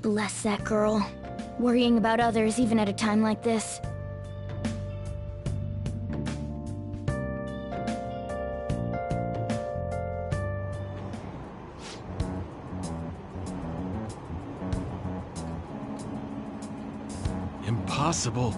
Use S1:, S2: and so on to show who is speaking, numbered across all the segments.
S1: Bless that girl. Worrying about others even at a time like this.
S2: Impossible.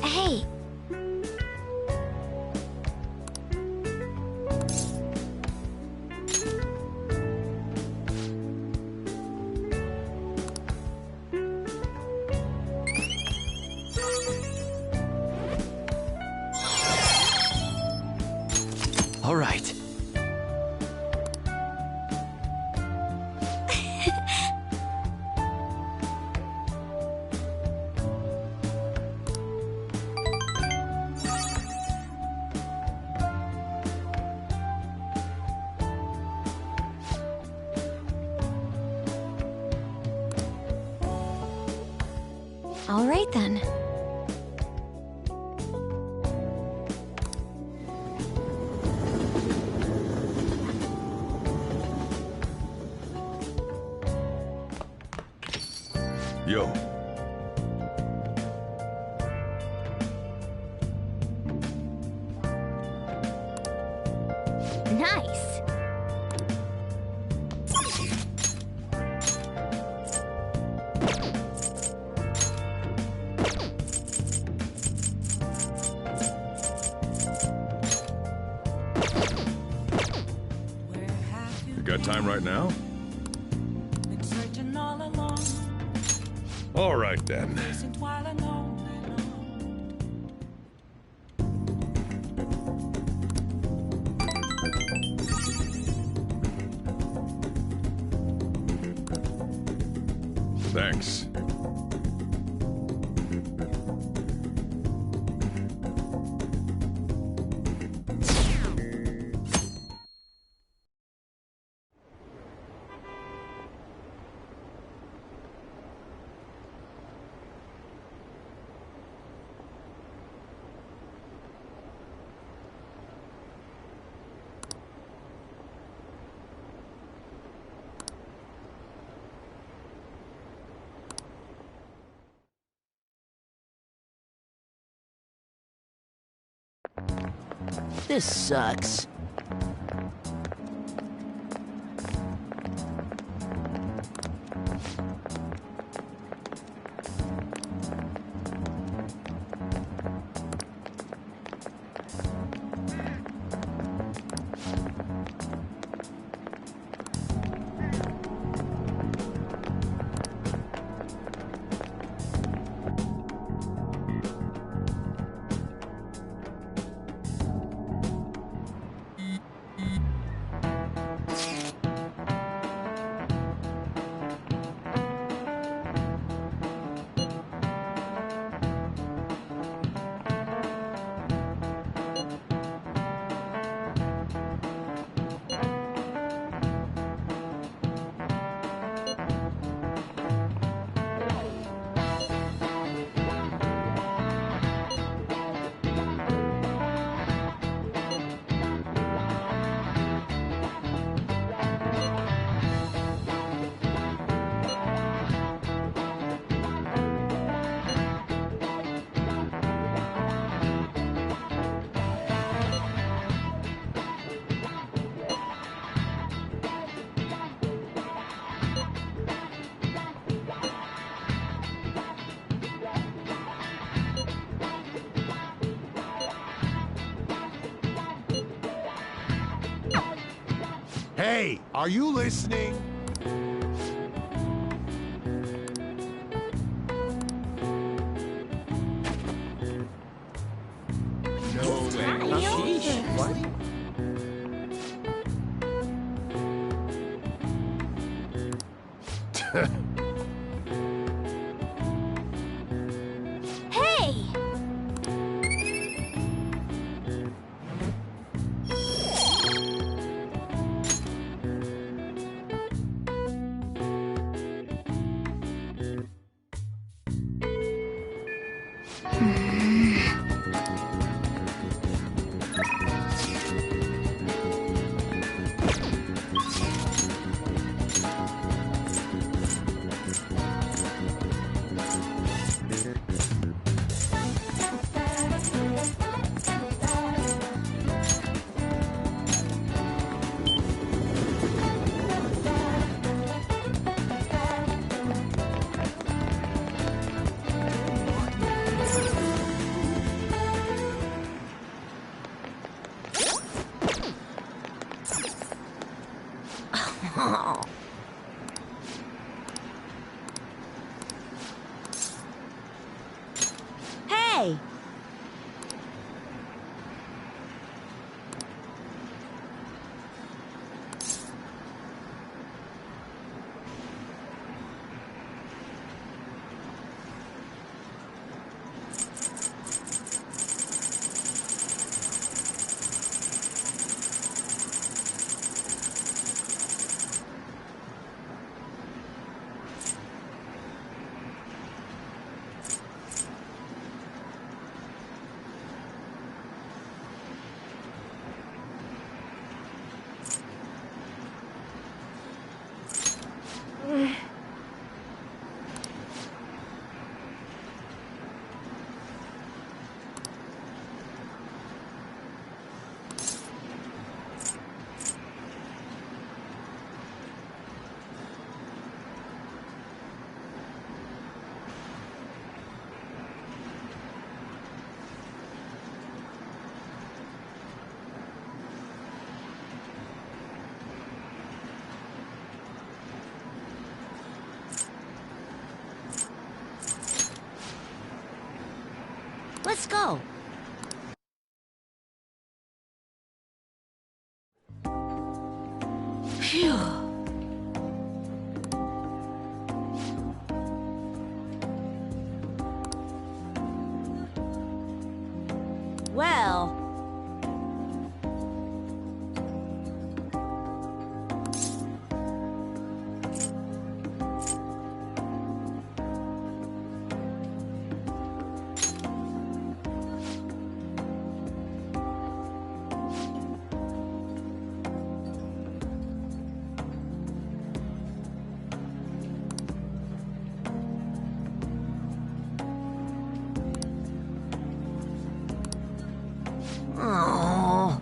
S1: Hey!
S2: All right.
S1: All right then.
S2: Yo.
S1: Nice!
S3: time right now?
S4: Been searching all along,
S3: All right, then.
S4: listened while I know.
S3: Thanks.
S5: This sucks.
S6: Hey, are you listening? No way.
S5: Sheesh. What?
S1: Hey! Hey!
S5: Let's go. Phew. Well... Oh.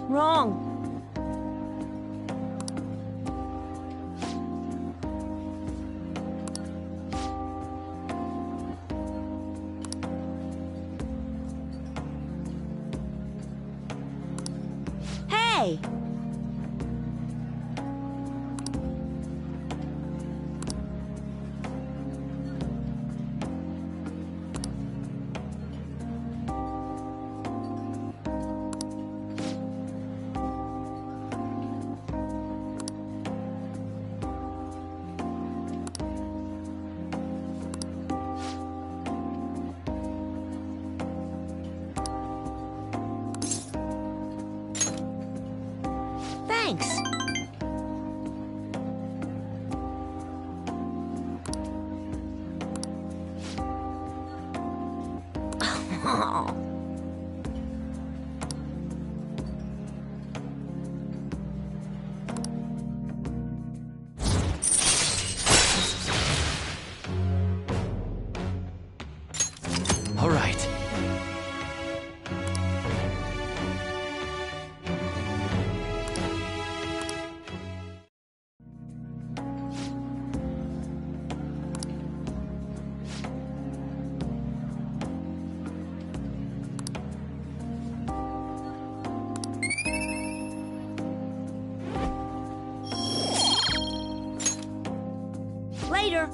S5: Wrong. Hey! Thanks.
S2: All right.
S5: Later.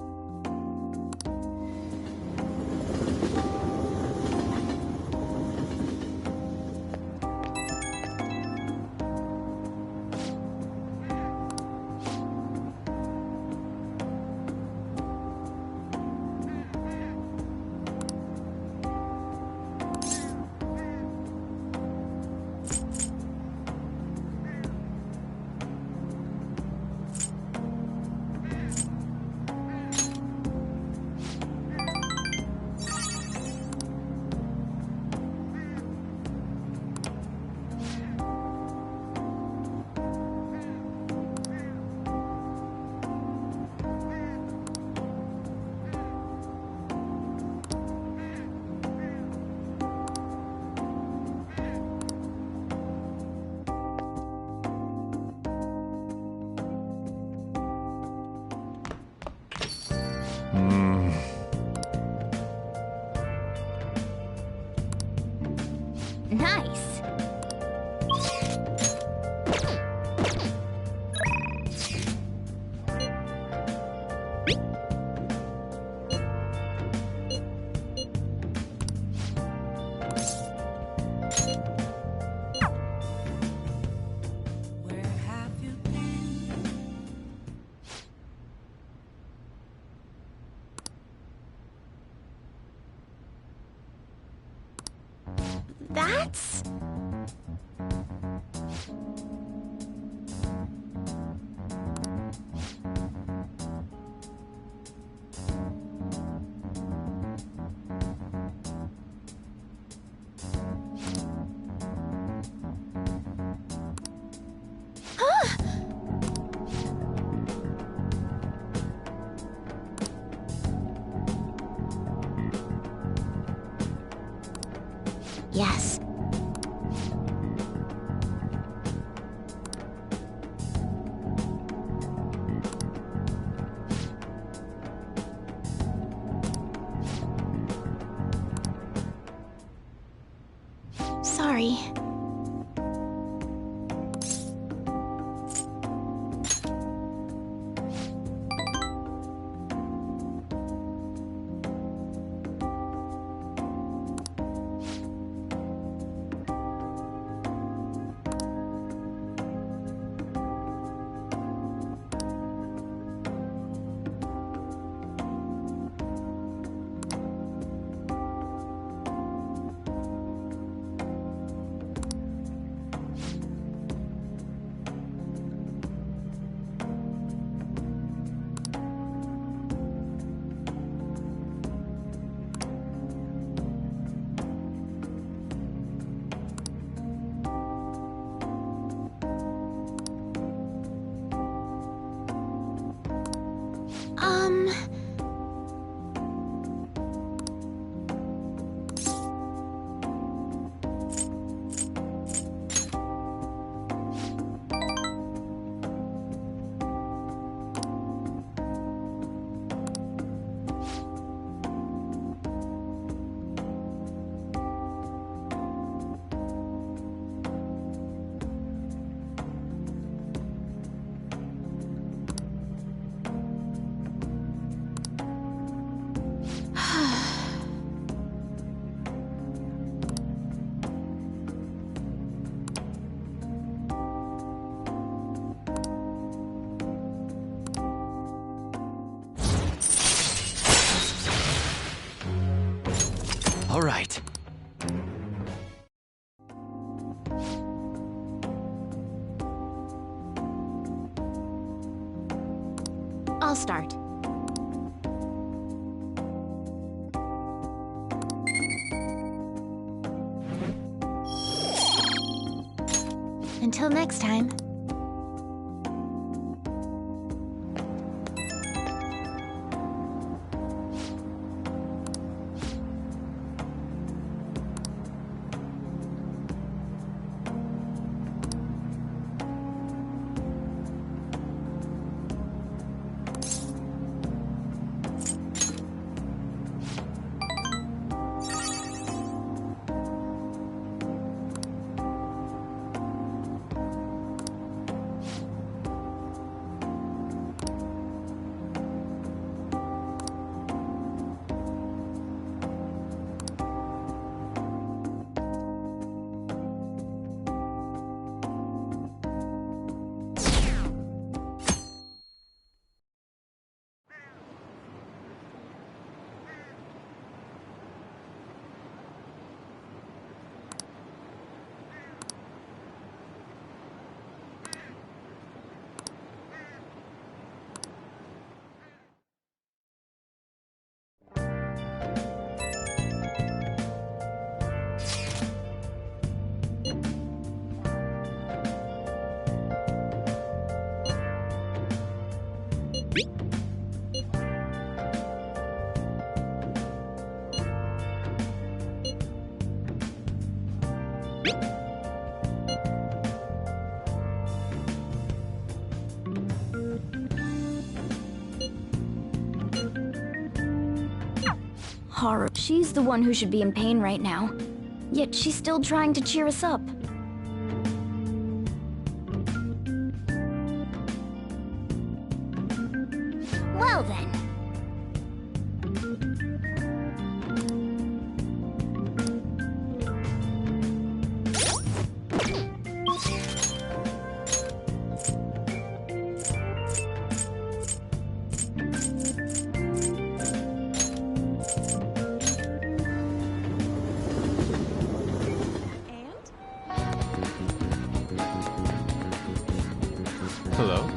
S1: Nice.
S4: Where have you been?
S5: That's... Yes. Sorry.
S2: All right.
S5: I'll start. Until next time.
S1: Horror. She's the one who should be in pain right now. Yet she's still trying to cheer us up. Well then.
S2: Hello?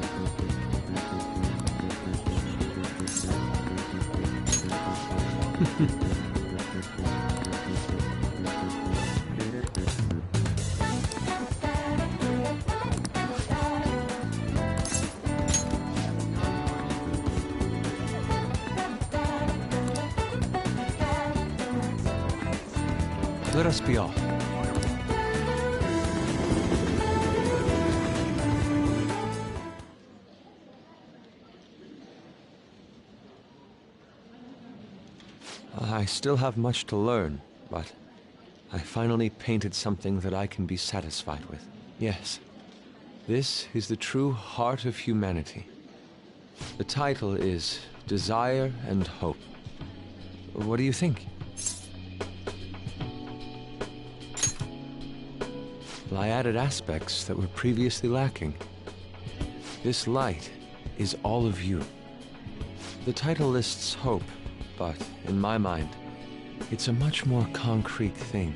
S2: Let us be off. I still have much to learn, but I finally painted something that I can be satisfied with. Yes, this is the true heart of humanity. The title is Desire and Hope. What do you think? Well, I added aspects that were previously lacking. This light is all of you. The title lists hope, but in my mind, it's a much more concrete thing.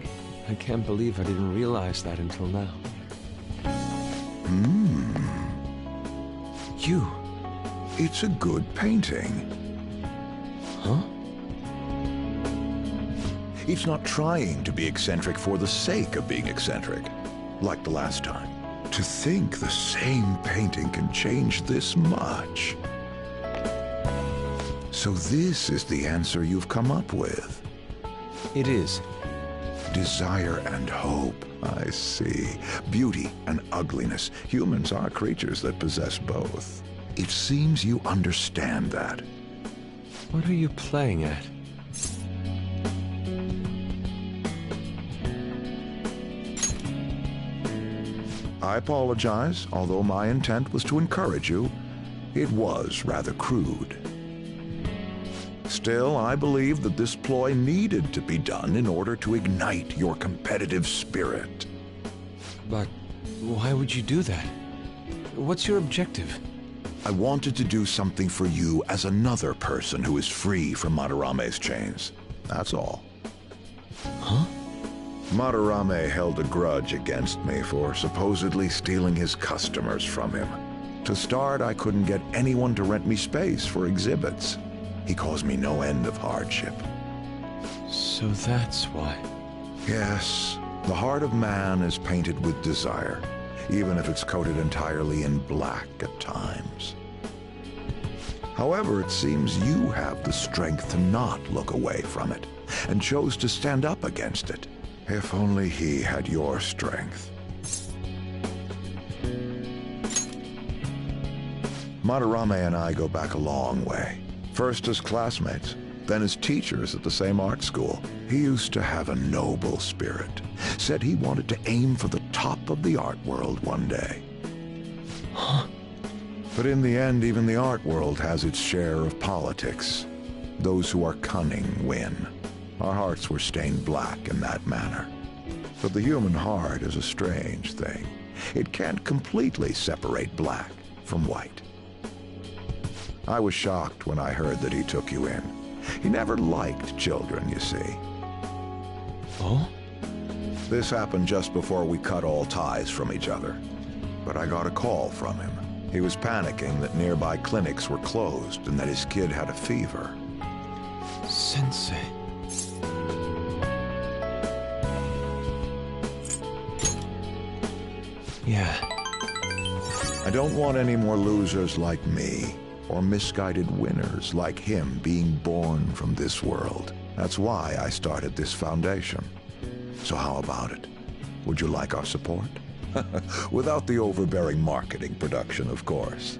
S2: I can't believe I didn't realize that until now. You.
S7: It's a good painting.
S2: Huh?
S7: It's not trying to be eccentric for the sake of being eccentric, like the last time. To think the same painting can change this much. So this is the answer you've come up with.
S2: It is.
S7: Desire and hope. I see. Beauty and ugliness. Humans are creatures that possess both. It seems you understand that.
S2: What are you playing at?
S7: I apologize, although my intent was to encourage you. It was rather crude. Still, I believe that this ploy needed to be done in order to ignite your competitive spirit.
S2: But why would you do that? What's your objective?
S7: I wanted to do something for you as another person who is free from Madarame's chains. That's all.
S2: Huh?
S7: Madarame held a grudge against me for supposedly stealing his customers from him. To start, I couldn't get anyone to rent me space for exhibits. He caused me no end of hardship.
S2: So that's why.
S7: Yes, the heart of man is painted with desire, even if it's coated entirely in black at times. However, it seems you have the strength to not look away from it, and chose to stand up against it. If only he had your strength. Madarame and I go back a long way. First as classmates, then as teachers at the same art school. He used to have a noble spirit. Said he wanted to aim for the top of the art world one day.
S2: Huh?
S7: But in the end, even the art world has its share of politics. Those who are cunning win. Our hearts were stained black in that manner. But the human heart is a strange thing. It can't completely separate black from white. I was shocked when I heard that he took you in. He never liked children, you see.
S2: Oh?
S7: This happened just before we cut all ties from each other. But I got a call from him. He was panicking that nearby clinics were closed and that his kid had a fever.
S2: Sensei. Yeah.
S7: I don't want any more losers like me, or misguided winners like him being born from this world. That's why I started this foundation. So how about it? Would you like our support? Without the overbearing marketing production, of course.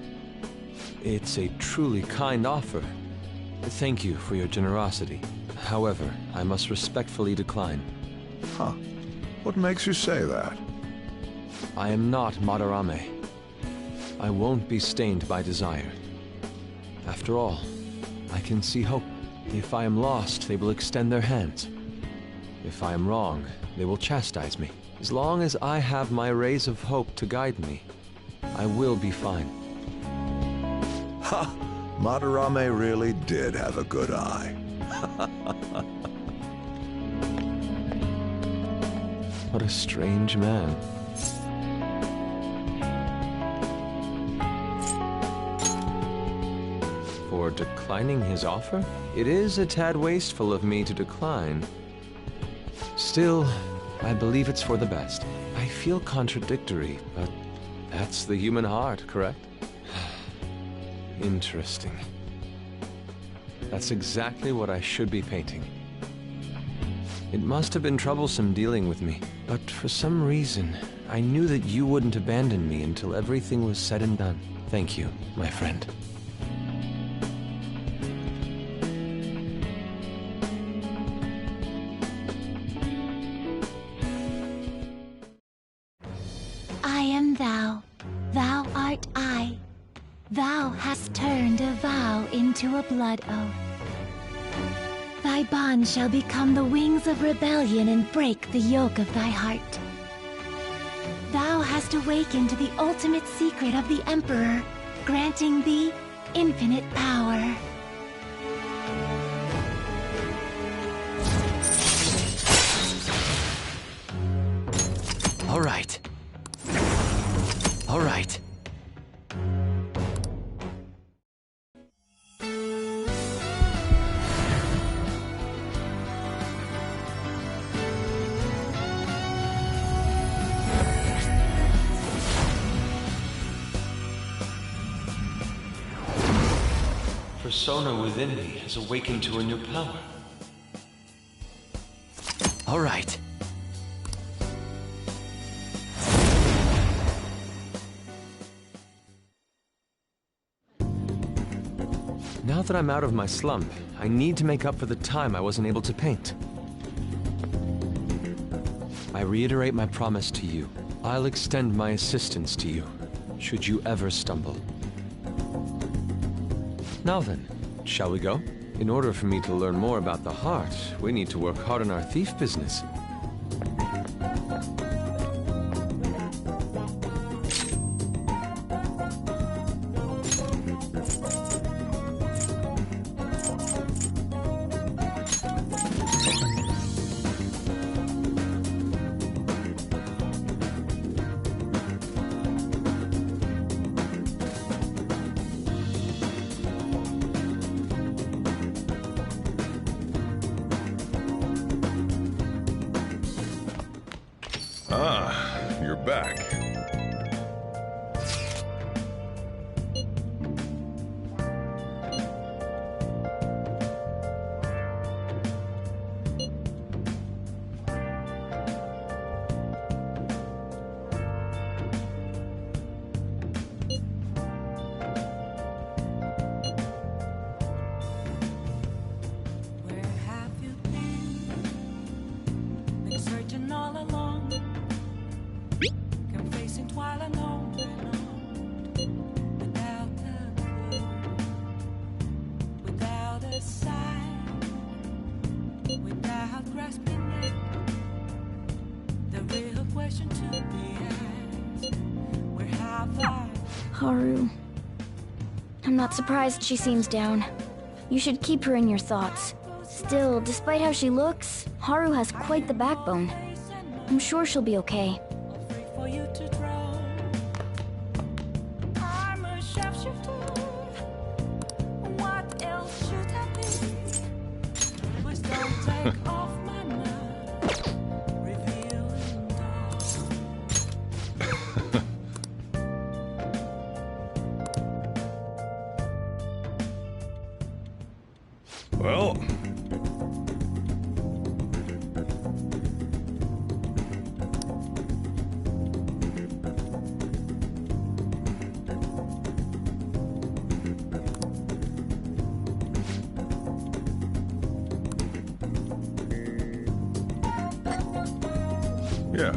S2: It's a truly kind offer. Thank you for your generosity. However, I must respectfully decline.
S7: Huh. What makes you say that?
S2: I am not Madarame. I won't be stained by desire. After all, I can see hope. If I am lost, they will extend their hands. If I am wrong, they will chastise me. As long as I have my rays of hope to guide me, I will be fine.
S7: Ha! Madarame really did have a good eye.
S2: What a strange man. For declining his offer? It is a tad wasteful of me to decline. Still, I believe it's for the best. I feel contradictory, but that's the human heart, correct? Interesting. That's exactly what I should be painting. It must have been troublesome dealing with me, but for some reason, I knew that you wouldn't abandon me until everything was said and done. Thank you, my friend.
S5: am thou, thou art I. Thou hast turned a vow into a blood oath. Thy bond shall become the wings of rebellion and break the yoke of thy heart. Thou hast awakened the ultimate secret of the Emperor, granting thee infinite power.
S2: All right. All right. Persona within me has awakened to a new power. All right. Now that I'm out of my slump, I need to make up for the time I wasn't able to paint. I reiterate my promise to you. I'll extend my assistance to you, should you ever stumble. Now then, shall we go? In order for me to learn more about the heart, we need to work hard on our thief business.
S3: Ah, you're back.
S4: Where have you been searching all along, confessing while alone, without a clue, without a sign, without grasping it. The real question to be asked: where have I?
S1: Haru. I'm not surprised she seems down. You should keep her in your thoughts. Still, despite how she looks, Haru has quite the backbone. I'm sure she'll be okay.
S4: Free for you to draw. I'm a sharpshooter. What else should I be? Please don't take off my mind, revealing dawn.
S3: Well, yeah.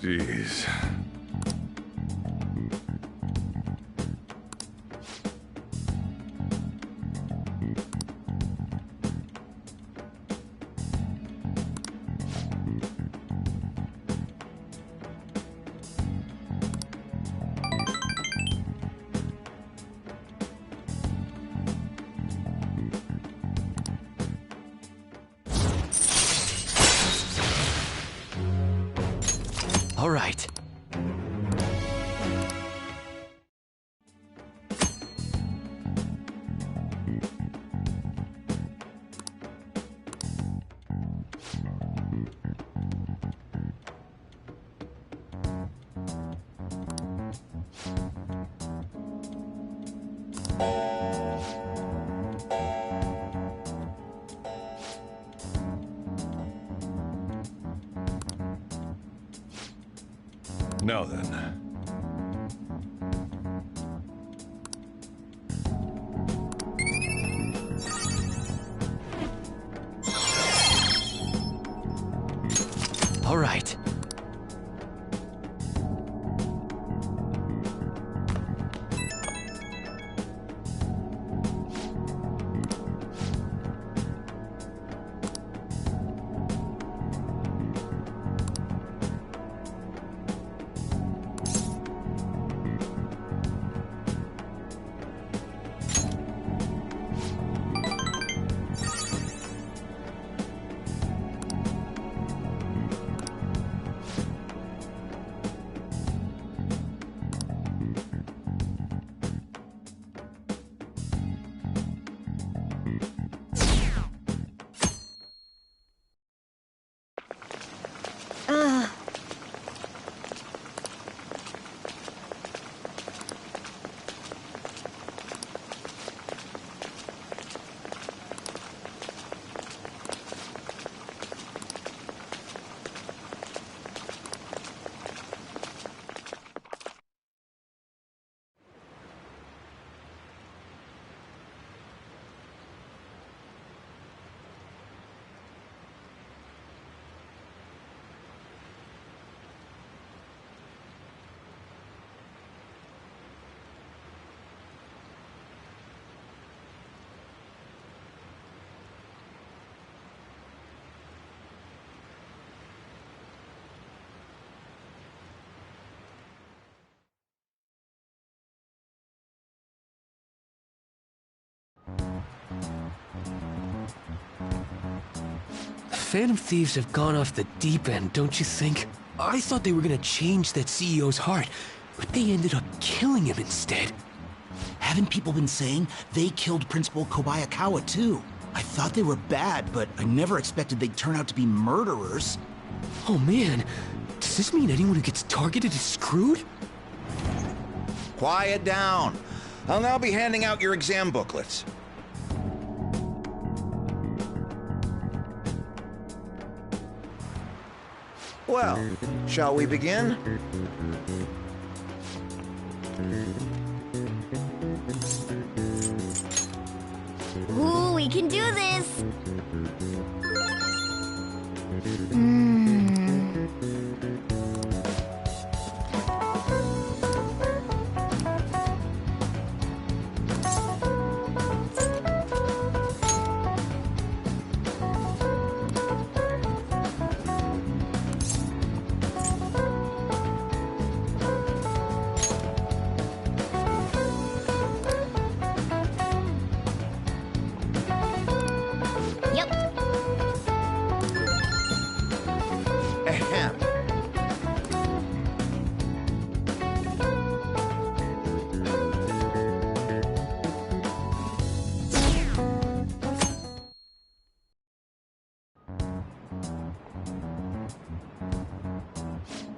S3: Jeez.
S2: All right.
S3: Now then.
S2: All right. Phantom Thieves have gone off the deep end, don't you think? I thought they were gonna change that CEO's heart, but they ended up killing him instead.
S8: Haven't people been saying they killed Principal Kobayakawa too? I thought they were bad, but I never expected they'd turn out to be murderers.
S2: Oh man, does this mean anyone who gets targeted is screwed?
S9: Quiet down. I'll now be handing out your exam booklets. Well, shall we begin?
S1: Ooh, we can do this!
S9: Ahem.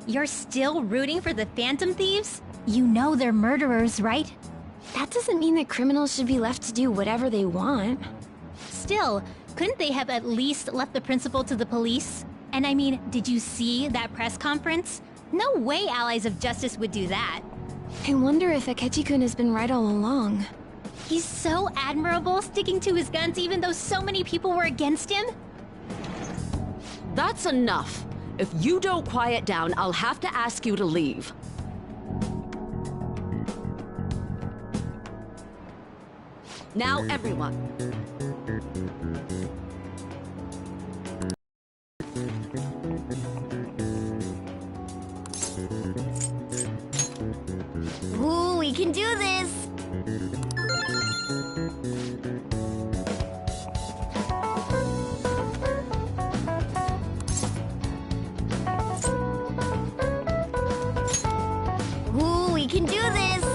S5: You're still rooting for the Phantom Thieves? You know they're murderers, right?
S1: That doesn't mean that criminals should be left to do whatever they want.
S5: Still, couldn't they have at least left the principal to the police? And I mean, did you see that press conference? No way Allies of Justice would do that.
S1: I wonder if Akechi-kun has been right all along.
S5: He's so admirable, sticking to his guns even though so many people were against him.
S10: That's enough. If you don't quiet down, I'll have to ask you to leave. Now, everyone.
S1: Ooh, we can do this! Ooh, we can do this!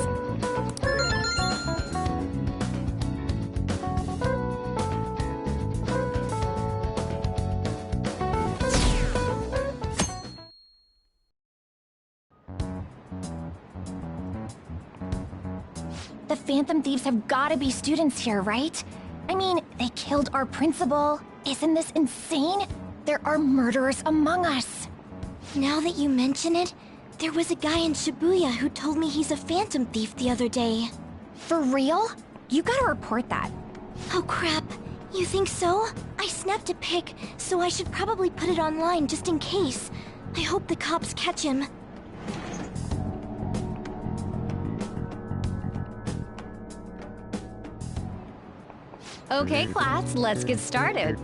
S5: The Phantom Thieves have gotta be students here, right? I mean, they killed our principal. Isn't this insane? There are murderers among us.
S1: Now that you mention it, there was a guy in Shibuya who told me he's a Phantom Thief the other day.
S5: For real? You gotta report that.
S1: Oh crap, you think so? I snapped a pic, so I should probably put it online just in case. I hope the cops catch him.
S11: Okay, class, let's get started.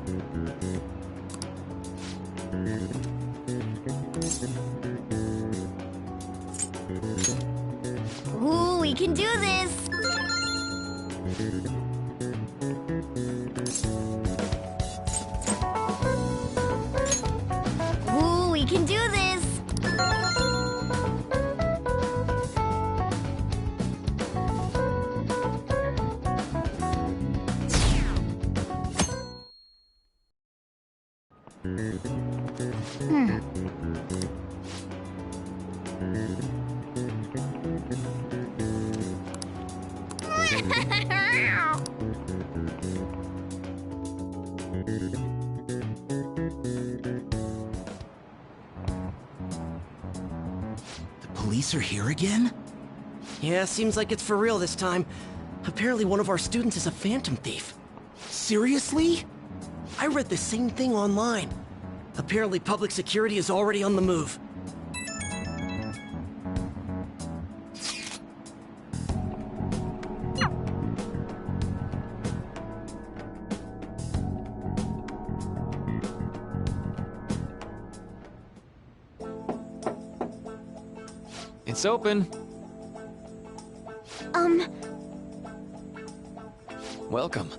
S1: Ooh, we can do this! Ooh, we can do this!
S8: The police are here again?
S12: Yeah, seems like it's for real this time. Apparently one of our students is a Phantom Thief.
S8: Seriously?
S12: I read the same thing online. Apparently public security is already on the move.
S2: It's open. Welcome.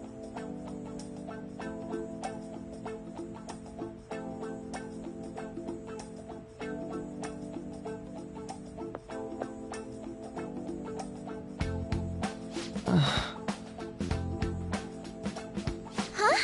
S1: Huh?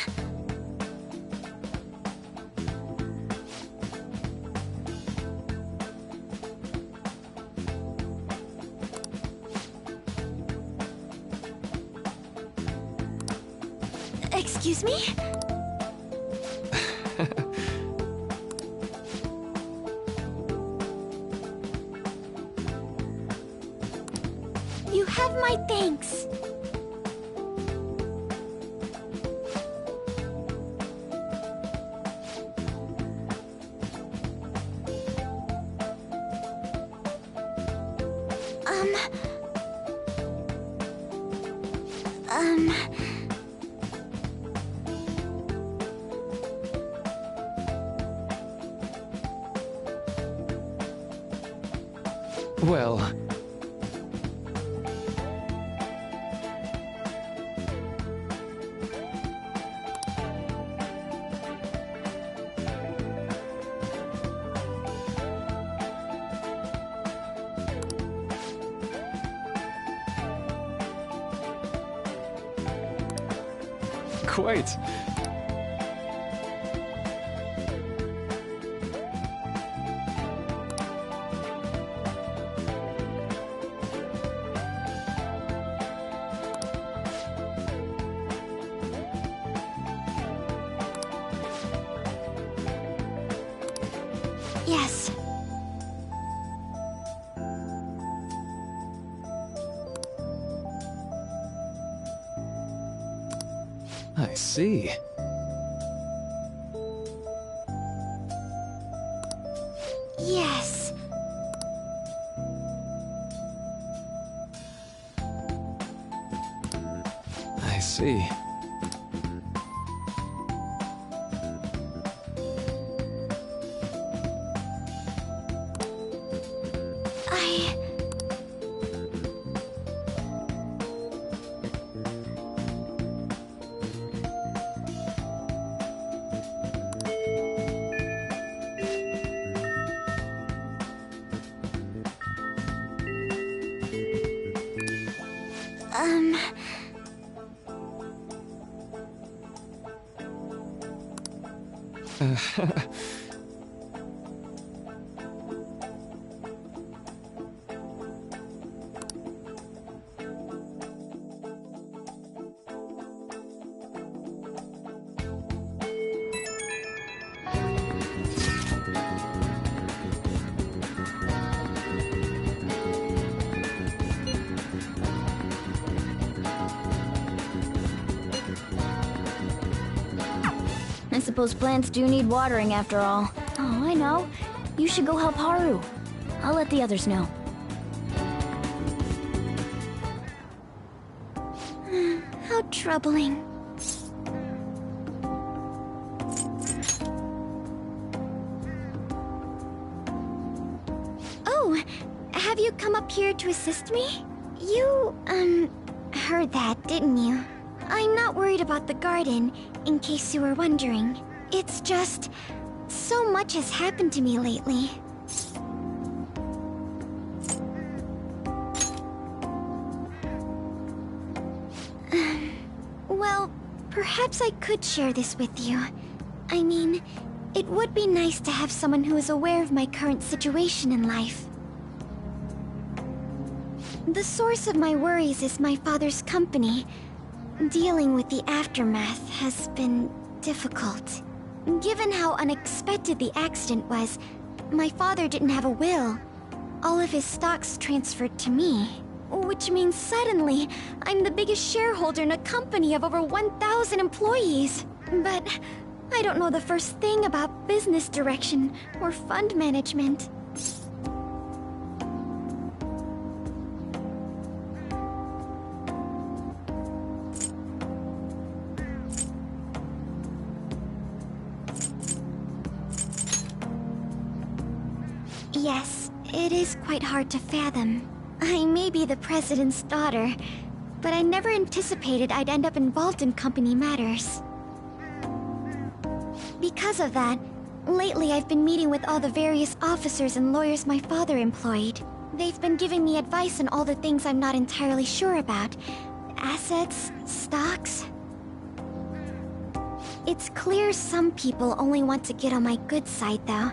S1: Excuse me? You have my thanks.
S2: Well... Quite.
S1: Yes.
S2: I see. see.
S1: I suppose plants do need watering after all. Oh, I know. You should go help Haru. I'll let the others know. How troubling. Oh, have you come up here to assist me? You, heard that, didn't you? I'm not worried about the garden, in case you were wondering. It's just... so much has happened to me lately. Well, perhaps I could share this with you. I mean, it would be nice to have someone who is aware of my current situation in life. The source of my worries is my father's company. Dealing with the aftermath has been difficult. Given how unexpected the accident was, my father didn't have a will. All of his stocks transferred to me. Which means suddenly, I'm the biggest shareholder in a company of over 1,000 employees. But I don't know the first thing about business direction or fund management. Yes, it is quite hard to fathom. I may be the president's daughter, but I never anticipated I'd end up involved in company matters. Because of that, lately I've been meeting with all the various officers and lawyers my father employed. They've been giving me advice on all the things I'm not entirely sure about. Assets, stocks. It's clear some people only want to get on my good side, though.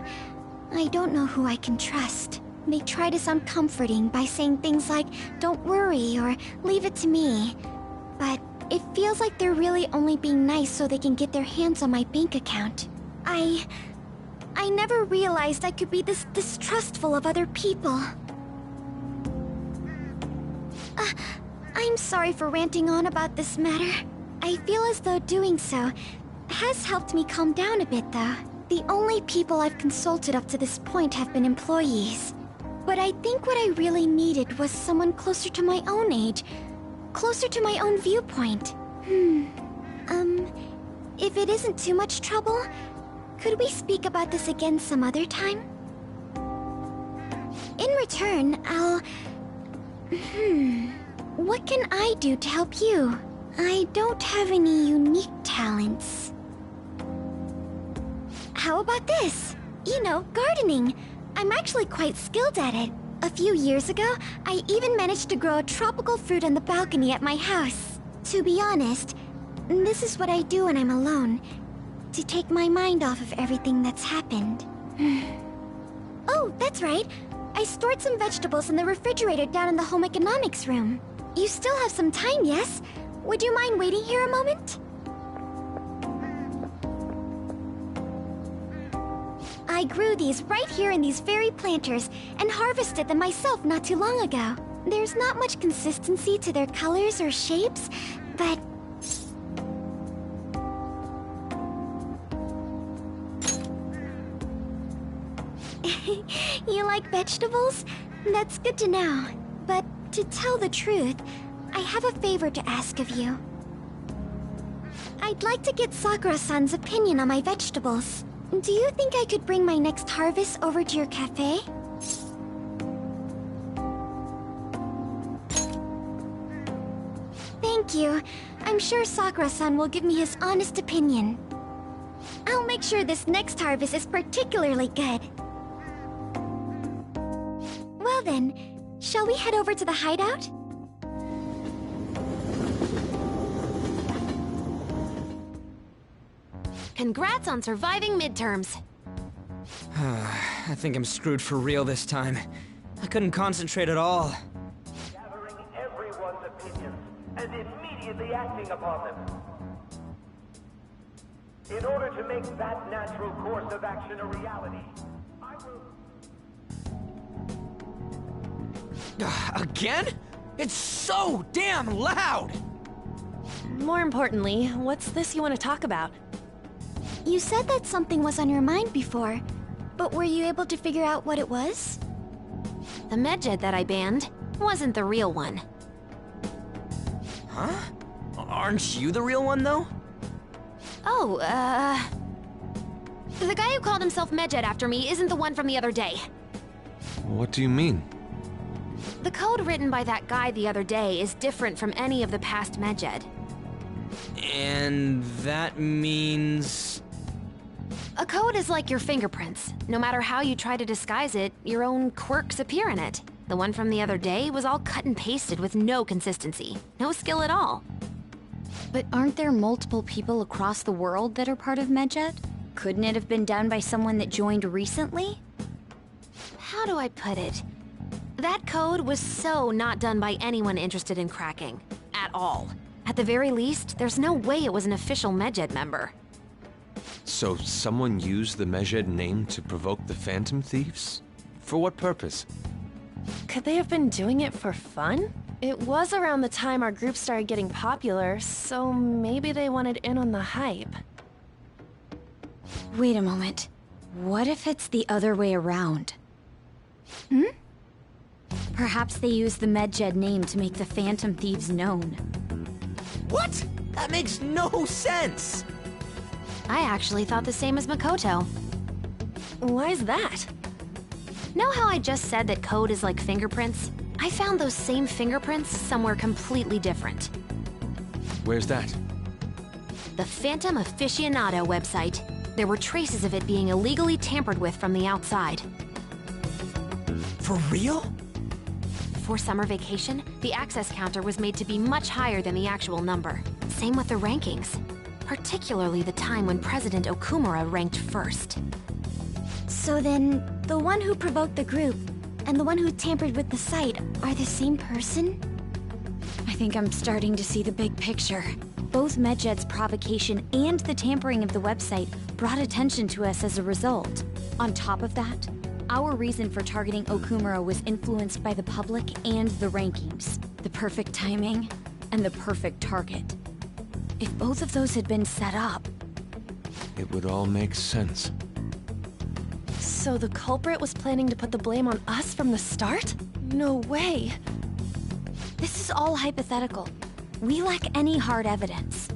S1: I don't know who I can trust. They try to sound comforting by saying things like, "Don't worry," or "Leave it to me." But it feels like they're really only being nice so they can get their hands on my bank account. I never realized I could be this distrustful of other people. I'm sorry for ranting on about this matter. I feel as though doing so has helped me calm down a bit, though. The only people I've consulted up to this point have been employees. But I think what I really needed was someone closer to my own age, closer to my own viewpoint. If it isn't too much trouble, could we speak about this again some other time? In return, what can I do to help you? I don't have any unique talents. How about this? You know, gardening. I'm actually quite skilled at it. A few years ago, I even managed to grow a tropical fruit on the balcony at my house. To be honest, this is what I do when I'm alone, to take my mind off of everything that's happened. Oh, that's right. I stored some vegetables in the refrigerator down in the home economics room. You still have some time, yes? Would you mind waiting here a moment? I grew these right here in these very planters and harvested them myself not too long ago. There's not much consistency to their colors or shapes, but... You like vegetables? That's good to know. But to tell the truth, I have a favor to ask of you.
S13: I'd like to get Sakura-san's opinion on my vegetables. Do you think I could bring my next harvest over to your cafe? Thank you. I'm sure Sakura-san will give me his honest opinion. I'll make sure this next harvest is particularly good. Well then, shall we head over to the hideout?
S11: Congrats on surviving midterms.
S12: I think I'm screwed for real this time. I couldn't concentrate at all.
S14: Gathering everyone's opinions and immediately acting upon them. In order to make that natural course of action a reality, I will...
S12: Again? It's so damn loud!
S11: More importantly, what's this you want to talk about?
S13: You said that something was on your mind before, but were you able to figure out what it was?
S11: The medjed that I banned wasn't the real one.
S12: Huh? Aren't you the real one, though?
S11: Oh, the guy who called himself Medjed after me isn't the one from the other day.
S2: What do you mean?
S11: The code written by that guy the other day is different from any of the past Medjed.
S12: And that means...
S11: A code is like your fingerprints. No matter how you try to disguise it, your own quirks appear in it. The one from the other day was all cut and pasted with no consistency. No skill at all.
S1: But aren't there multiple people across the world that are part of Medjed? Couldn't it have been done by someone that joined recently?
S11: How do I put it? That code was so not done by anyone interested in cracking. At all. At the very least, there's no way it was an official Medjed member.
S2: So someone used the Medjed name to provoke the Phantom Thieves? For what purpose?
S15: Could they have been doing it for fun? It was around the time our group started getting popular, so maybe they wanted in on the hype.
S1: Wait a moment. What if it's the other way around? Hmm? Perhaps they used the Medjed name to make the Phantom Thieves known.
S12: What? That makes no sense!
S11: I actually thought the same as Makoto.
S15: Why's that?
S11: Know how I just said that code is like fingerprints? I found those same fingerprints somewhere completely different.
S2: Where's that?
S11: The Phantom Aficionado website. There were traces of it being illegally tampered with from the outside.
S12: For real?
S11: For summer vacation, the access counter was made to be much higher than the actual number. Same with the rankings. Particularly the time when President Okumura ranked first.
S13: So then, the one who provoked the group and the one who tampered with the site are the same person?
S1: I think I'm starting to see the big picture. Both Medjed's provocation and the tampering of the website brought attention to us as a result. On top of that, our reason for targeting Okumura was influenced by the public and the rankings. The perfect timing and the perfect target. If both of those had been set up...
S2: It would all make sense.
S15: So the culprit was planning to put the blame on us from the start? No way.
S1: This is all hypothetical. We lack any hard evidence.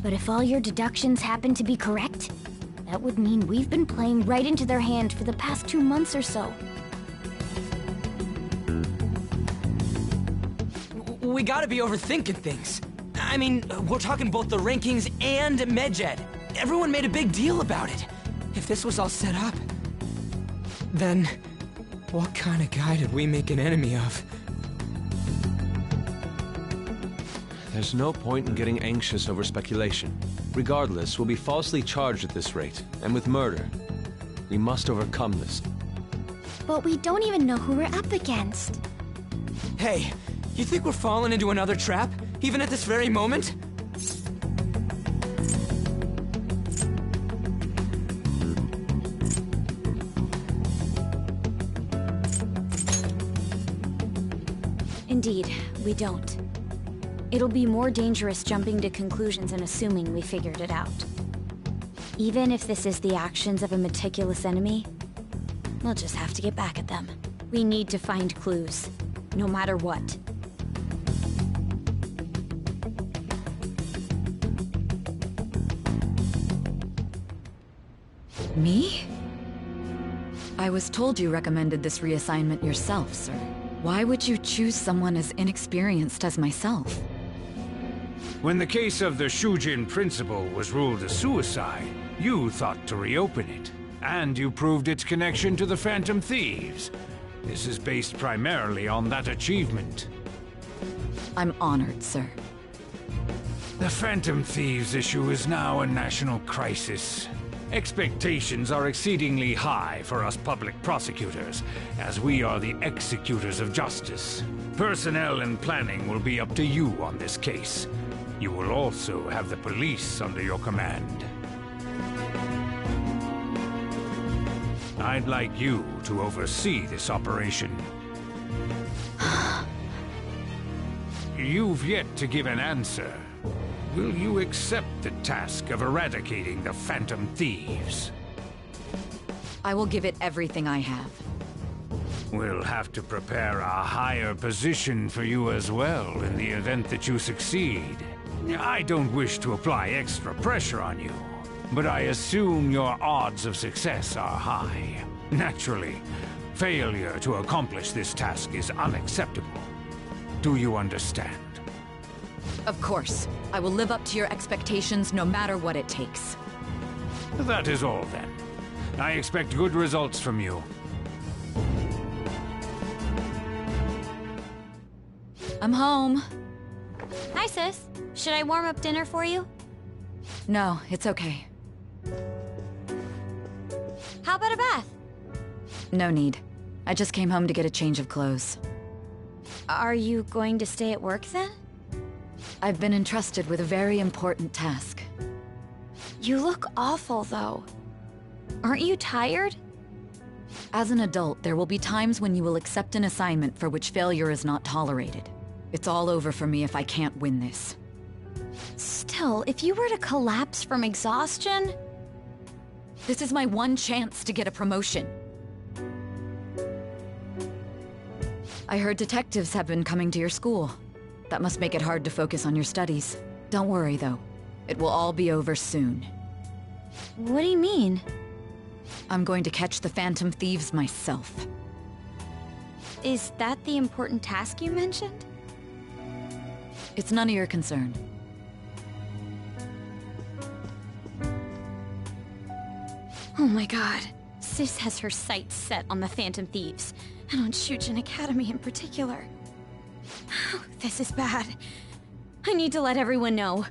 S13: But if all your deductions happen to be correct, that would mean we've been playing right into their hand for the past 2 months or so.
S12: We gotta be overthinking things. I mean, we're talking both the rankings and Medjed. Everyone made a big deal about it. If this was all set up, then what kind of guy did we make an enemy of?
S2: There's no point in getting anxious over speculation. Regardless, we'll be falsely charged at this rate, and with murder. We must overcome this.
S13: But we don't even know who we're up against.
S12: Hey, you think we're falling into another trap, even at this very moment?
S1: Indeed, we don't. It'll be more dangerous jumping to conclusions and assuming we figured it out. Even if this is the actions of a meticulous enemy, we'll just have to get back at them. We need to find clues, no matter what.
S16: Me? I was told you recommended this reassignment yourself, sir. Why would you choose someone as inexperienced as myself?
S17: When the case of the Shujin principal was ruled a suicide, you thought to reopen it. And you proved its connection to the Phantom Thieves. This is based primarily on that achievement.
S16: I'm honored, sir.
S17: The Phantom Thieves issue is now a national crisis. Expectations are exceedingly high for us public prosecutors, as we are the executors of justice. Personnel and planning will be up to you on this case. You will also have the police under your command. I'd like you to oversee this operation. You've yet to give an answer. Will you accept the task of eradicating the Phantom Thieves?
S16: I will give it everything I have.
S17: We'll have to prepare a higher position for you as well in the event that you succeed. I don't wish to apply extra pressure on you, but I assume your odds of success are high. Naturally, failure to accomplish this task is unacceptable. Do you understand?
S16: Of course. I will live up to your expectations no matter what it takes.
S17: That is all then. I expect good results from you.
S16: I'm home.
S13: Hi, sis. Should I warm up dinner for you?
S16: No, it's okay.
S13: How about a bath?
S16: No need. I just came home to get a change of clothes.
S13: Are you going to stay at work then?
S16: I've been entrusted with a very important task.
S13: You look awful, though. Aren't you tired?
S16: As an adult, there will be times when you will accept an assignment for which failure is not tolerated. It's all over for me if I can't win this.
S13: Still, if you were to collapse from exhaustion...
S16: This is my one chance to get a promotion. I heard detectives have been coming to your school. That must make it hard to focus on your studies. Don't worry, though. It will all be over soon.
S13: What do you mean?
S16: I'm going to catch the Phantom Thieves myself.
S13: Is that the important task you mentioned?
S16: It's none of your concern.
S13: Oh my god. Sis has her sights set on the Phantom Thieves, and on Shujin Academy in particular. This is bad. I need to let everyone know.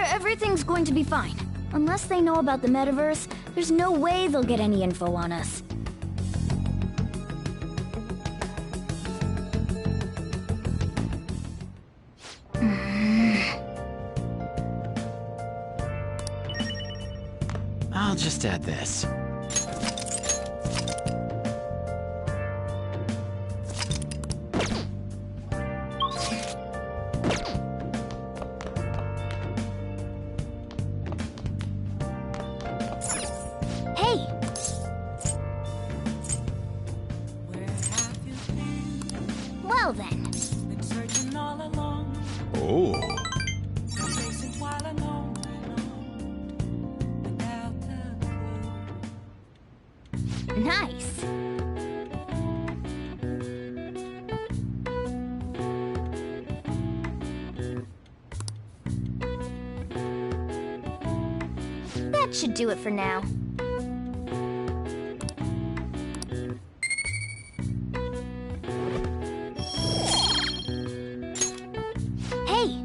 S1: Everything's going to be fine. Unless they know about the metaverse, there's no way they'll get any info on us.
S18: I'll just add this.
S1: Hey! Well then.
S4: Been searching all along,
S3: Oh.
S4: chasing while alone, without a clue.
S1: Nice. That should do it for now. Hey!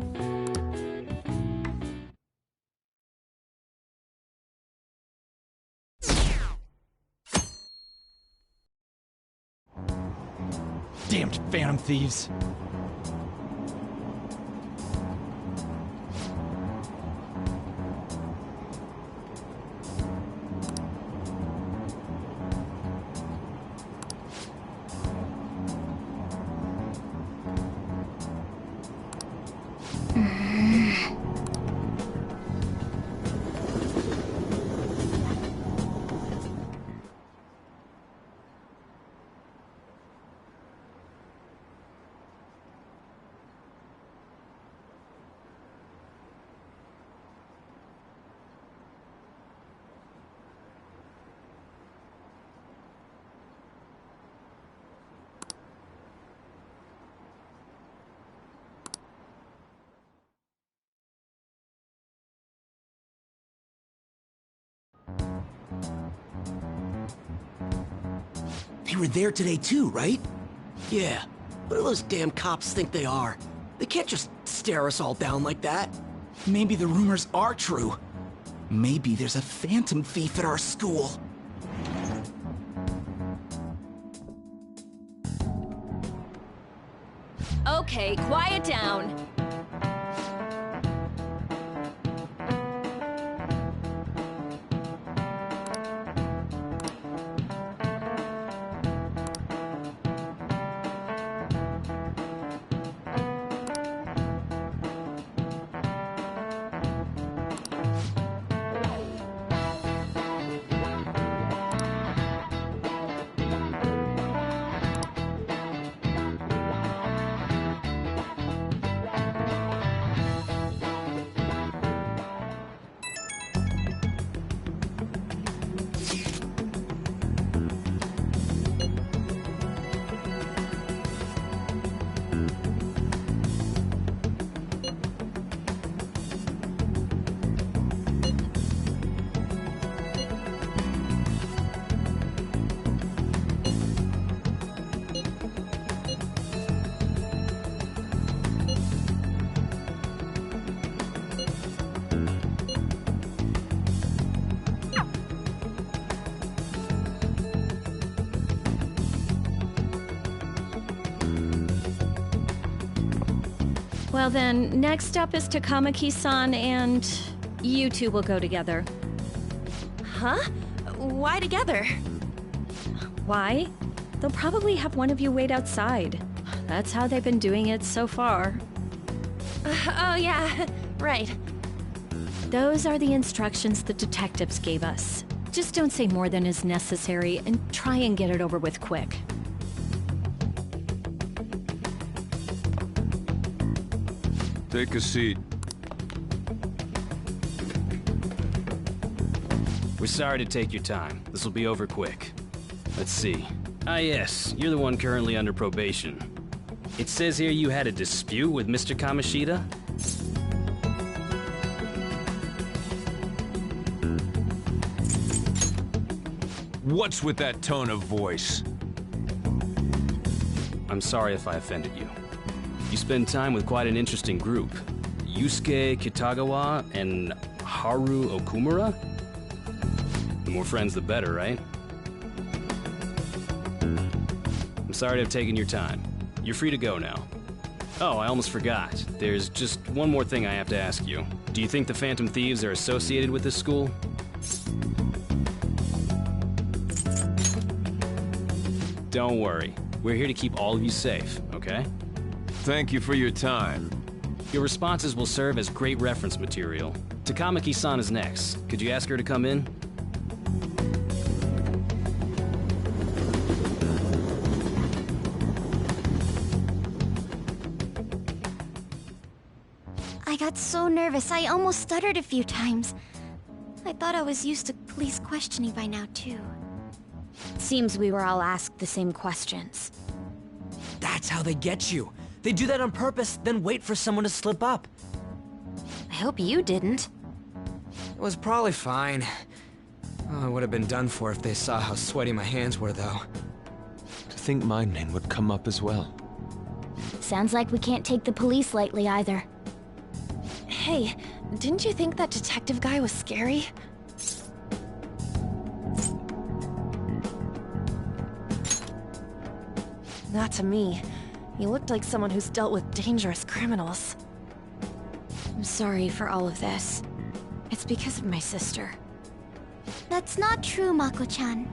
S18: Damned phantom thieves.
S8: They were there today too, right? Yeah. What do those damn cops think they are? They can't just stare us all down like that. Maybe the rumors are true. Maybe there's a phantom thief at our school.
S10: Okay, quiet down.
S13: Well then, next up is Takamaki-san, and you two will go together.
S15: Huh? Why together?
S13: Why? They'll probably have one of you wait outside. That's how they've been doing it so far.
S15: Oh yeah, right.
S13: Those are the instructions the detectives gave us. Just don't say more than is necessary and try and get it over with quick.
S3: Take a seat.
S19: We're sorry to take your time. This will be over quick. Let's see. Ah yes, you're the one currently under probation. It says here you had a dispute with Mr. Kamoshida?
S3: What's with that tone of voice?
S19: I'm sorry if I offended you. You spend time with quite an interesting group. Yusuke Kitagawa and Haru Okumura? The more friends, the better, right? I'm sorry to have taken your time. You're free to go now. Oh, I almost forgot. There's just one more thing I have to ask you. Do you think the Phantom Thieves are associated with this school? Don't worry. We're here to keep all of you safe, okay?
S3: Thank you for your time.
S19: Your responses will serve as great reference material. Takamaki-san is next. Could you ask her to come in?
S1: I got so nervous, I almost stuttered a few times. I thought I was used to police questioning by now, too.
S13: Seems we were all asked the same questions.
S12: That's how they get you. They do that on purpose, then wait for someone to slip up.
S11: I hope you didn't.
S12: It was probably fine. Oh, I would have been done for if they saw how sweaty my hands were, though.
S2: To think my name would come up as well.
S1: Sounds like we can't take the police lightly either.
S15: Hey, didn't you think that detective guy was scary? Not to me. He looked like someone who's dealt with dangerous criminals.
S13: I'm sorry for all of this. It's because of my sister.
S1: That's not true, Mako-chan.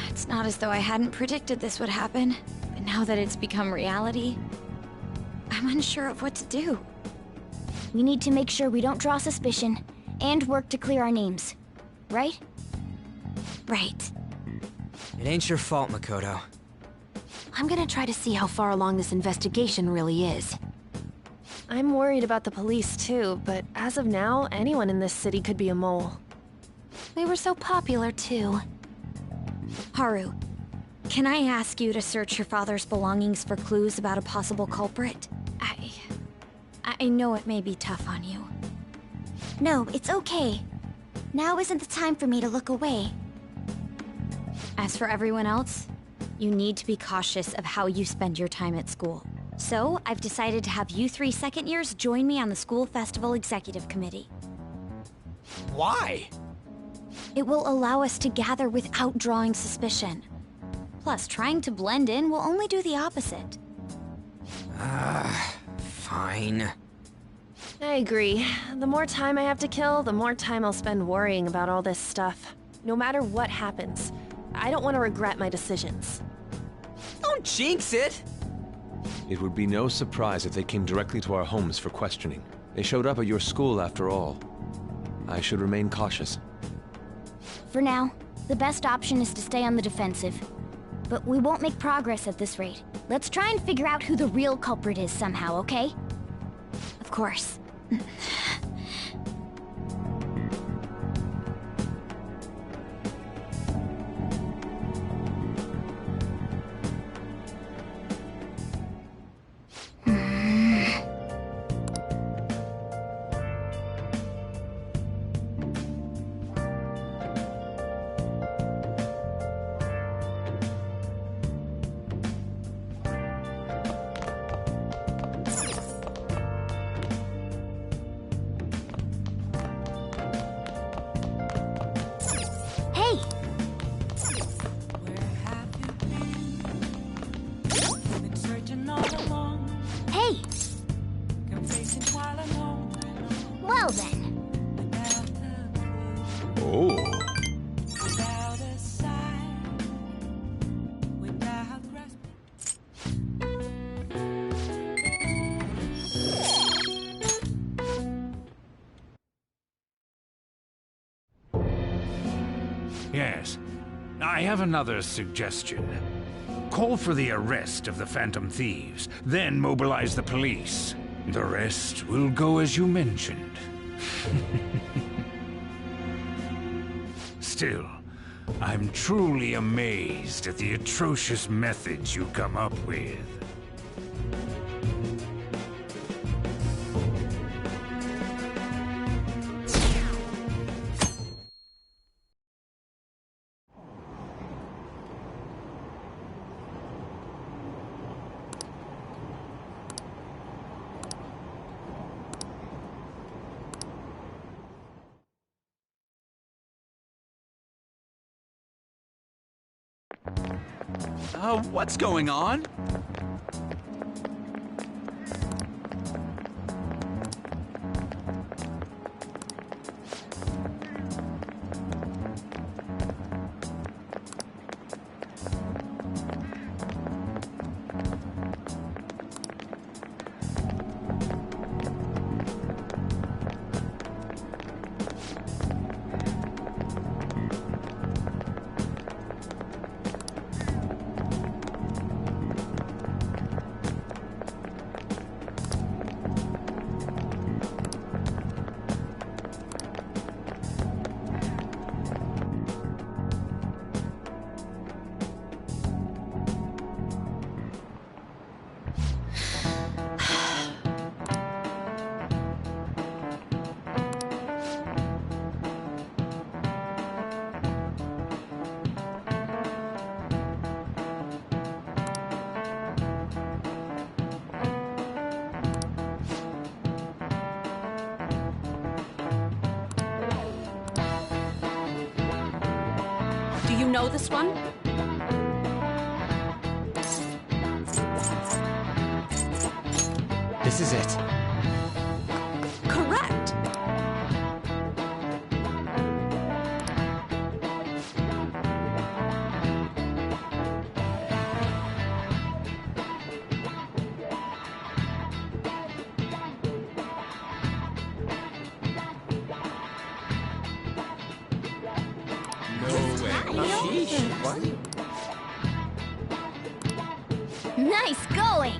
S13: It's not as though I hadn't predicted this would happen, but now that it's become reality, I'm unsure of what to do.
S1: We need to make sure we don't draw suspicion, and work to clear our names. Right?
S13: Right.
S12: It ain't your fault, Makoto.
S11: I'm gonna try to see how far along this investigation really is.
S15: I'm worried about the police too, but as of now, anyone in this city could be a mole.
S11: We were so popular, too.
S13: Haru, can I ask you to search your father's belongings for clues about a possible culprit? I know it may be tough on you.
S1: No, it's okay. Now isn't the time for me to look away.
S13: As for everyone else, you need to be cautious of how you spend your time at school. So, I've decided to have you 3 second years join me on the school festival executive committee.
S12: Why?
S13: It will allow us to gather without drawing suspicion. Plus, trying to blend in will only do the opposite.
S12: Fine.
S15: I agree. The more time I have to kill, the more time I'll spend worrying about all this stuff. No matter what happens, I don't want to regret my decisions.
S12: Don't jinx it!
S2: It would be no surprise if they came directly to our homes for questioning. They showed up at your school after all. I should remain cautious.
S1: For now, the best option is to stay on the defensive. But we won't make progress at this rate. Let's try and figure out who the real culprit is somehow, okay?
S13: Of course.
S1: Well then.
S2: Oh.
S17: Yes. I have another suggestion. Call for the arrest of the Phantom Thieves, then mobilize the police. The rest will go as you mentioned. Still, I'm truly amazed at the atrocious methods you come up with.
S18: What's going on?
S10: Do you know this one?
S18: This is it.
S10: Correct.
S1: Nice going!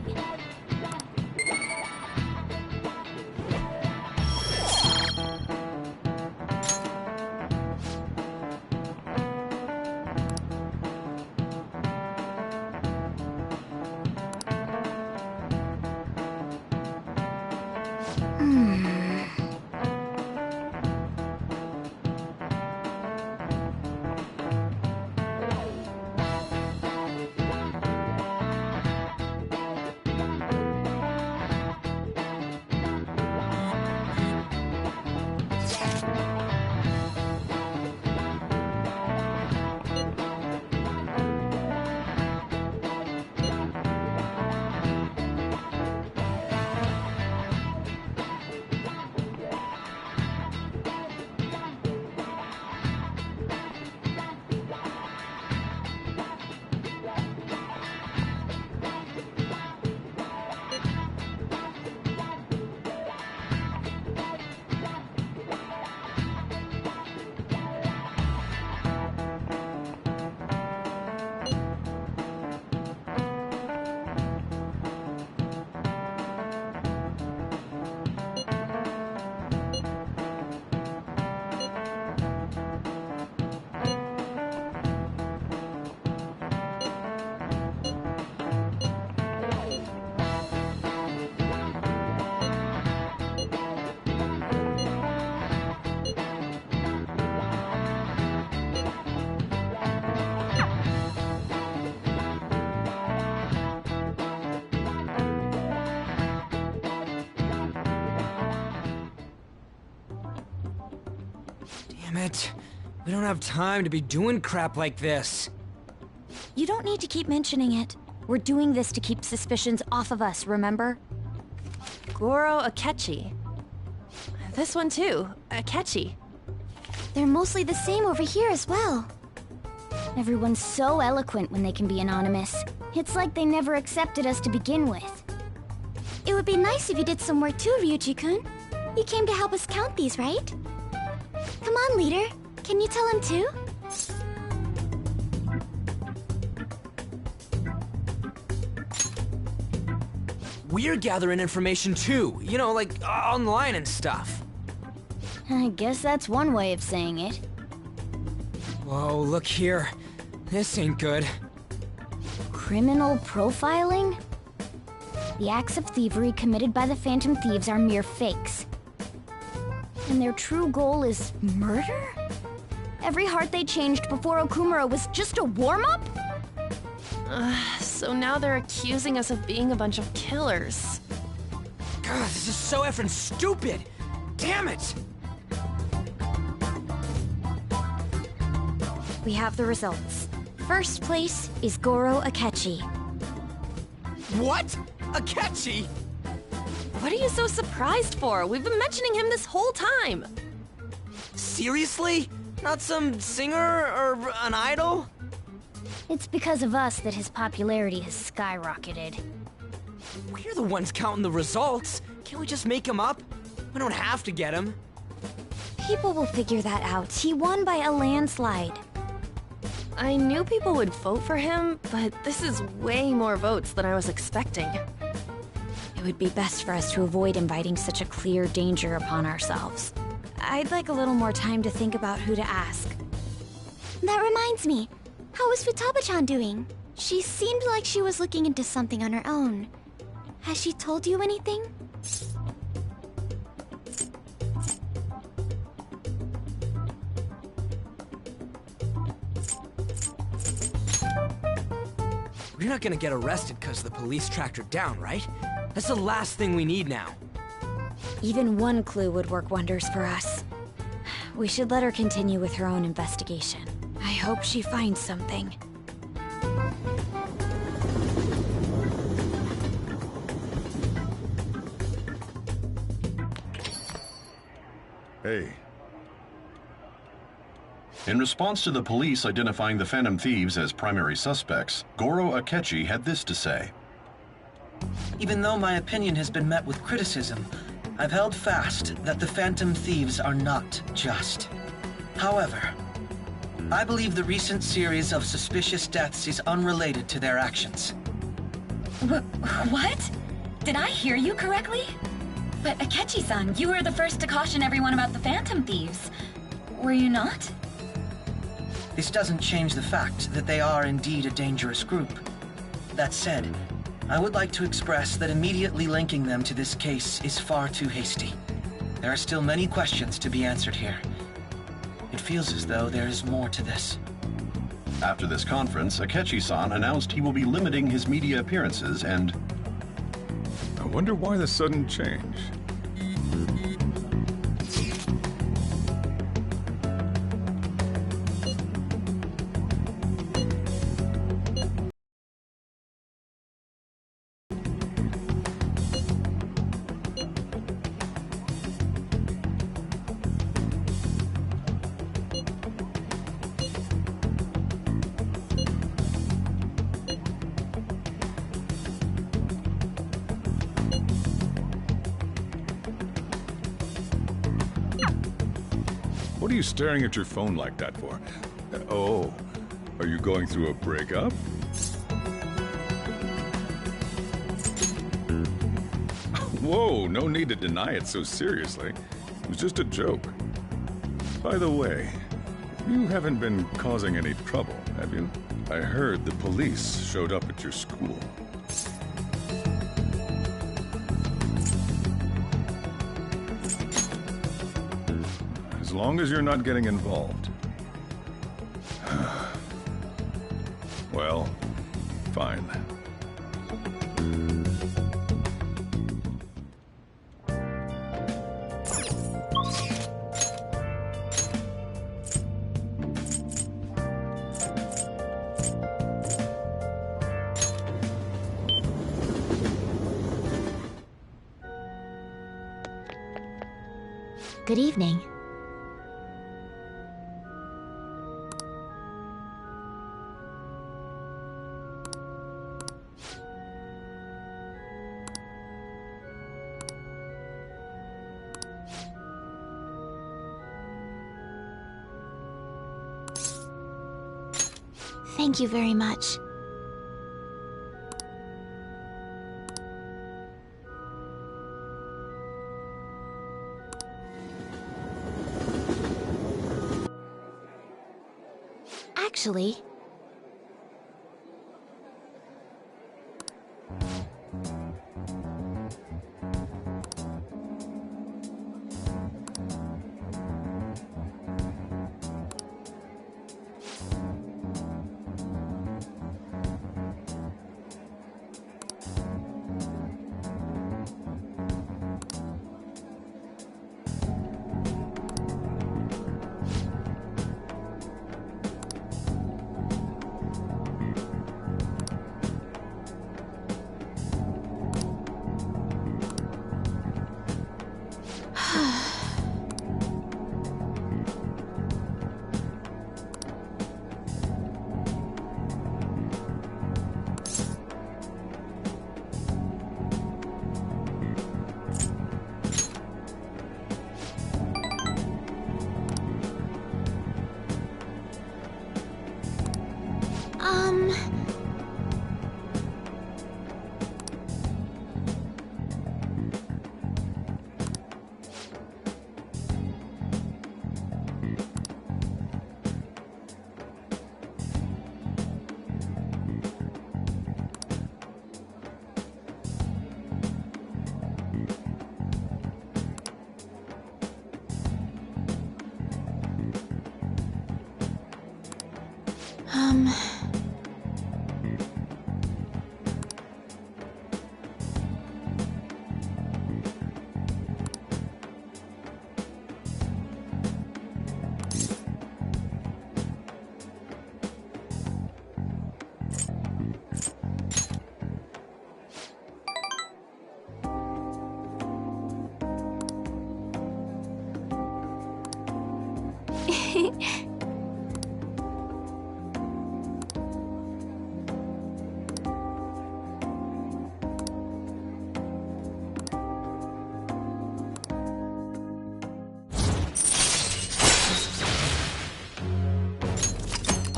S12: Damn it. We don't have time to be doing crap like this.
S13: You don't need to keep mentioning it. We're doing this to keep suspicions off of us, remember?
S15: Goro Akechi. This one too, Akechi.
S1: They're mostly the same over here as well. Everyone's so eloquent when they can be anonymous. It's like they never accepted us to begin with. It would be nice if you did some work too, Ryuji-kun. You came to help us count these, right? Come on, leader. Can you tell him too?
S12: We're gathering information too, you know, like online and stuff.
S1: I guess that's one way of saying it.
S12: Whoa, look here. This ain't good.
S1: Criminal profiling? The acts of thievery committed by the Phantom Thieves are mere fakes. And their true goal is murder? Every heart they changed before Okumura was just a warm-up?
S15: So now they're accusing us of being a bunch of killers.
S12: God, this is so effing stupid! Damn it!
S13: We have the results. First place is Goro Akechi.
S12: What? Akechi?
S15: What are you so surprised for? We've been mentioning him this whole time.
S12: Seriously? Not some singer or an idol?
S1: It's because of us that his popularity has skyrocketed.
S12: We're the ones counting the results. Can't we just make him up? We don't have to get him.
S13: People will figure that out. He won by a landslide.
S15: I knew people would vote for him, but this is way more votes than I was expecting.
S13: It would be best for us to avoid inviting such a clear danger upon ourselves. I'd like a little more time to think about who to ask.
S1: That reminds me. How is Futaba-chan doing? She seemed like she was looking into something on her own. Has she told you anything?
S12: We're not gonna get arrested because the police tracked her down, right? That's the last thing we need now.
S13: Even one clue would work wonders for us. We should let her continue with her own investigation. I hope she finds something.
S7: Hey.
S20: In response to the police identifying the Phantom Thieves as primary suspects, Goro Akechi had this to say.
S21: Even though my opinion has been met with criticism, I've held fast that the Phantom Thieves are not just. However, I believe the recent series of suspicious deaths is unrelated to their actions.
S22: What? Did I hear you correctly? But Akechi-san, you were the first to caution everyone about the Phantom Thieves. Were you not?
S21: This doesn't change the fact that they are indeed a dangerous group. That said, I would like to express that immediately linking them to this case is far too hasty. There are still many questions to be answered here. It feels as though there is more to this.
S20: After this conference, Akechi-san announced he will be limiting his media appearances and...
S23: I wonder why the sudden change. What are you staring at your phone like that for? Oh, are you going through a breakup? Whoa, no need to deny it so seriously. It was just a joke. By the way, you haven't been causing any trouble, have you? I heard the police showed up at your school. As long as you're not getting involved. Well, fine.
S5: Good evening. Thank you very much. Actually,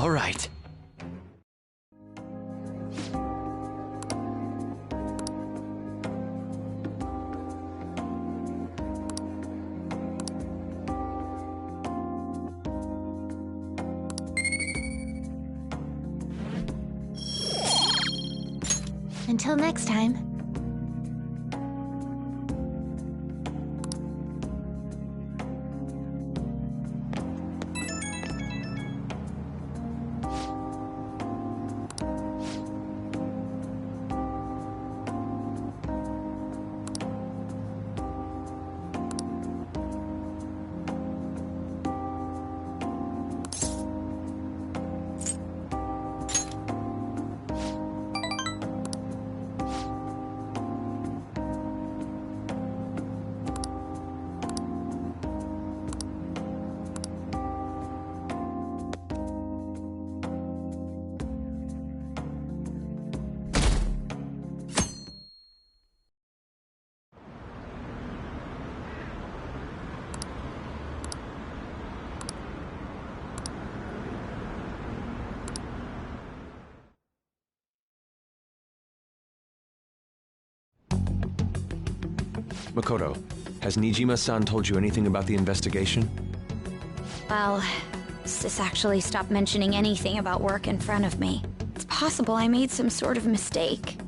S18: All right.
S5: Until next time.
S2: Makoto, has Nijima-san told you anything about the investigation?
S1: Well, Sis actually stopped mentioning anything about work in front of me. It's possible I made some sort of mistake.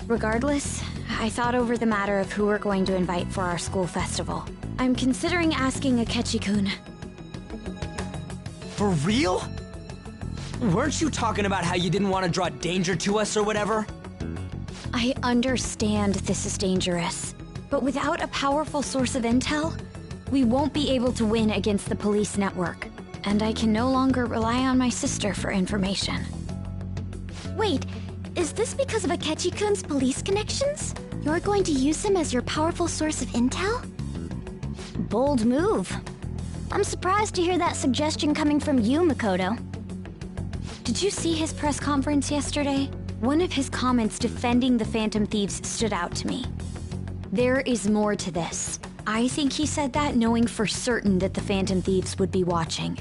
S1: Regardless, I thought over the matter of who we're going to invite for our school festival. I'm considering asking Akechi-kun.
S12: For real? Weren't you talking about how you didn't want to draw danger to us or whatever?
S1: I understand this is dangerous, but without a powerful source of intel, we won't be able to win against the police network, and I can no longer rely on my sister for information. Wait, is this because of Akechi-kun's police connections? You're going to use him as your powerful source of intel? Bold move. I'm surprised to hear that suggestion coming from you, Makoto. Did you see his press conference yesterday? One of his comments defending the Phantom Thieves stood out to me. There is more to this. I think he said that knowing for certain that the Phantom Thieves would be watching.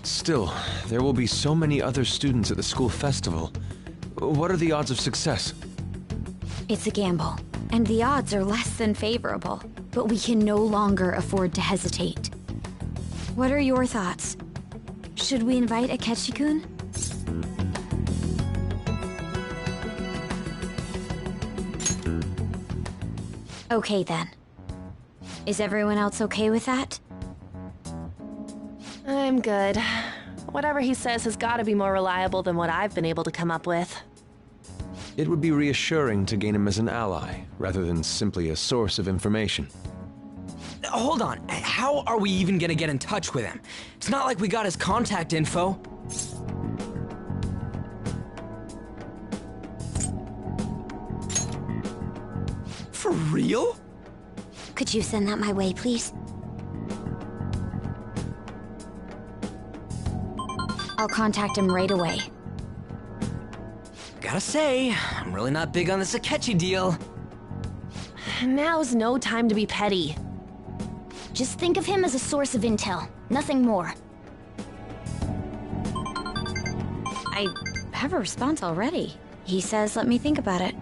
S2: Still, there will be so many other students at the school festival. What are the odds of success?
S1: It's a gamble, and the odds are less than favorable, but we can no longer afford to hesitate. What are your thoughts? Should we invite Akechi-kun? Okay then. Is everyone else okay with that?
S15: I'm good. Whatever he says has got to be more reliable than what I've been able to come up with.
S2: It would be reassuring to gain him as an ally, rather than simply a source of information.
S12: Hold on, how are we even gonna get in touch with him? It's not like we got his contact info. For real?
S1: Could you send that my way, please? I'll contact him right away.
S12: Gotta say, I'm really not big on this Akechi deal.
S15: Now's no time to be petty.
S1: Just think of him as a source of intel, nothing more. I have a response already. He says let me think about it.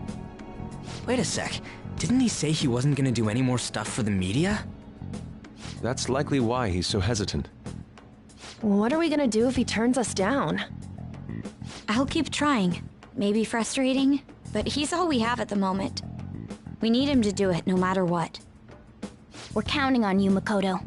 S12: Wait a sec. Didn't he say he wasn't gonna do any more stuff for the media?
S2: That's likely why he's so hesitant.
S15: What are we gonna do if he turns us down?
S1: I'll keep trying. Maybe frustrating, but he's all we have at the moment. We need him to do it no matter what. We're counting on you, Makoto.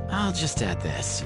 S18: I'll just add this.